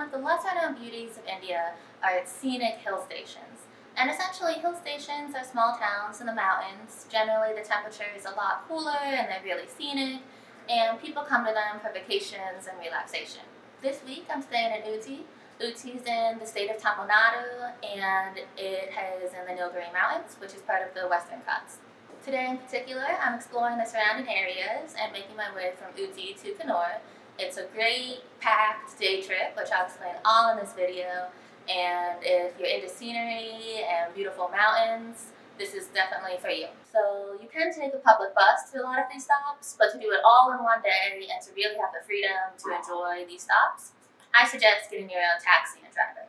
of the lesser-known beauties of India are its scenic hill stations. And essentially, hill stations are small towns in the mountains. Generally, the temperature is a lot cooler and they're really scenic, and people come to them for vacations and relaxation. This week, I'm staying in Ooty. Ooty's in the state of Tamil Nadu, and it is in the Nilgiri Mountains, which is part of the Western Ghats. Today in particular, I'm exploring the surrounding areas and making my way from Ooty to Coonoor. It's a great, packed day trip, which I'll explain all in this video. And if you're into scenery and beautiful mountains, this is definitely for you. So you can take a public bus to a lot of these stops, but to do it all in one day and to really have the freedom to enjoy these stops, I suggest getting your own taxi and driver.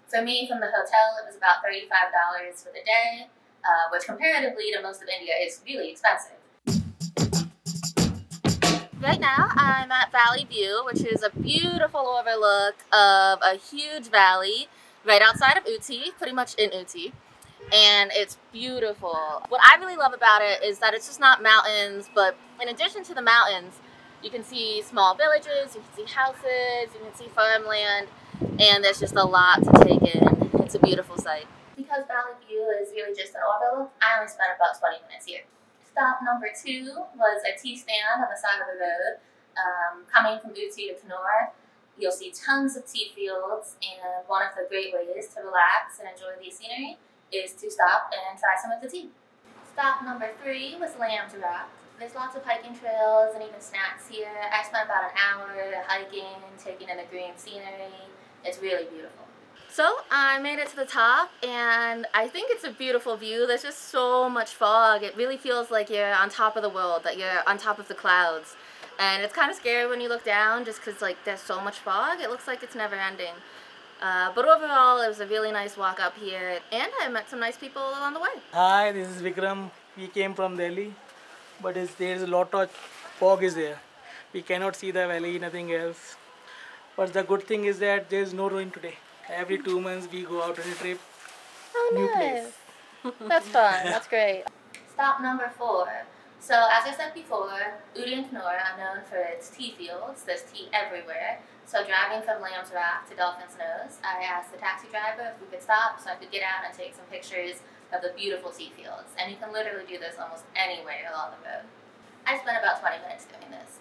For me, from the hotel, it was about $35 for the day, which comparatively to most of India is really expensive. Right now, I'm at Valley View, which is a beautiful overlook of a huge valley right outside of Ooty, pretty much in Ooty, and it's beautiful. What I really love about it is that it's just not mountains, but in addition to the mountains, you can see small villages, you can see houses, you can see farmland, and there's just a lot to take in. It's a beautiful sight. Because Valley View is really just an overlook, I only spent about 20 minutes here. Stop number 2 was a tea stand on the side of the road. Coming from Ooty to Coonoor, you'll see tons of tea fields, and one of the great ways to relax and enjoy the scenery is to stop and try some of the tea. Stop number 3 was Lamb's Rock. There's lots of hiking trails and even snacks here. I spent about an hour hiking, taking in the green scenery. It's really beautiful. So I made it to the top, and I think it's a beautiful view. There's just so much fog. It really feels like you're on top of the world, that you're on top of the clouds. And it's kind of scary when you look down just because like there's so much fog. It looks like it's never ending. But overall, it was a really nice walk up here, and I met some nice people along the way. Hi, this is Vikram. We came from Delhi, but there's a lot of fog is there. We cannot see the valley, nothing else. But the good thing is that there's no rain today. Every 2 months we go out on a trip. Oh, new nice. place. That's fun. That's great. Stop number 4. So as I said before, Ooty and Coonoor are known for its tea fields. There's tea everywhere. So driving from Lamb's Rock to Dolphin's Nose, I asked the taxi driver if we could stop so I could get out and take some pictures of the beautiful tea fields. And you can literally do this almost anywhere along the road. I spent about 20 minutes doing this.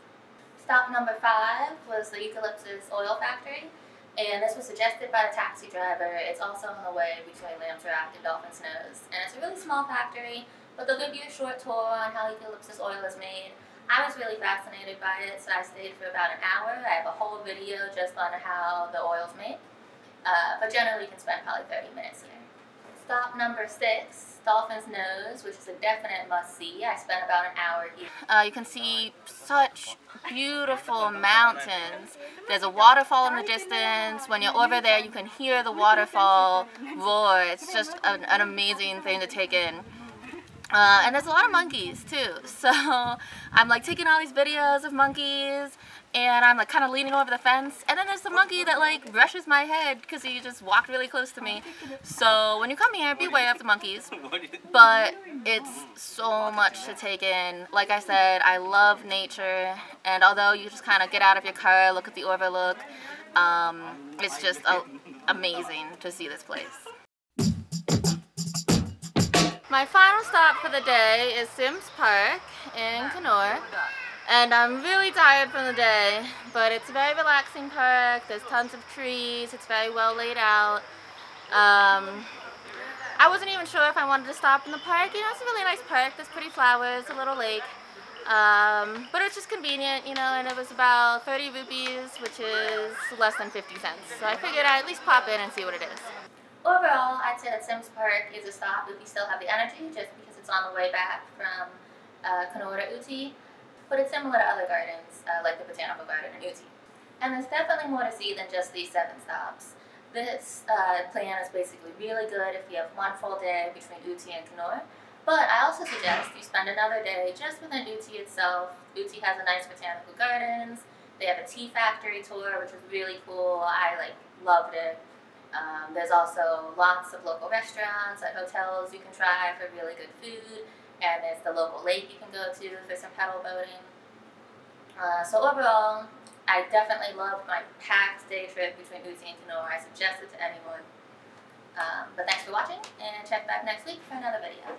Stop number 5 was the eucalyptus oil factory. And this was suggested by the taxi driver. It's also on the way between Lamb's Rock and Dolphin's Nose. And it's a really small factory, but they'll give you a short tour on how eucalyptus oil is made. I was really fascinated by it, so I stayed for about an hour. I have a whole video just on how the oil's made. But generally you can spend probably 30 minutes here. Stop number 6, Dolphin's Nose, which is a definite must-see. I spent about an hour here. You can see such beautiful mountains. There's a waterfall in the distance. When you're over there, you can hear the waterfall roar. It's just an amazing thing to take in. And there's a lot of monkeys too. So I'm like taking all these videos of monkeys, and I'm like kind of leaning over the fence, and then there's the monkey that like brushes my head because he just walked really close to me. So when you come here, beware of the monkeys. But it's so much to take in. Like I said, I love nature, and although you just kind of get out of your car, look at the overlook, it's just amazing to see this place. My final stop for the day is Sims Park in Coonoor. And I'm really tired from the day, but it's a very relaxing park. There's tons of trees. It's very well laid out. I wasn't even sure if I wanted to stop in the park. You know, it's a really nice park. There's pretty flowers, a little lake. But it's just convenient, you know, and it was about 30 rupees, which is less than 50 cents. So I figured I'd at least pop in and see what it is. Overall, I'd say that Sims Park is a stop if you still have the energy, just because it's on the way back from Coonoor to Ooty. But it's similar to other gardens, like the Botanical Garden in Ooty. And there's definitely more to see than just these 7 stops. This plan is basically really good if you have one full day between Ooty and Coonoor. But I also suggest you spend another day just within Ooty itself. Ooty has a nice botanical gardens. They have a tea factory tour, which was really cool. I loved it. There's also lots of local restaurants and hotels you can try for really good food, and there's the local lake you can go to for some pedal boating. So overall, I definitely loved my packed day trip between Ooty and Coonoor. I suggest it to anyone. But thanks for watching, and check back next week for another video.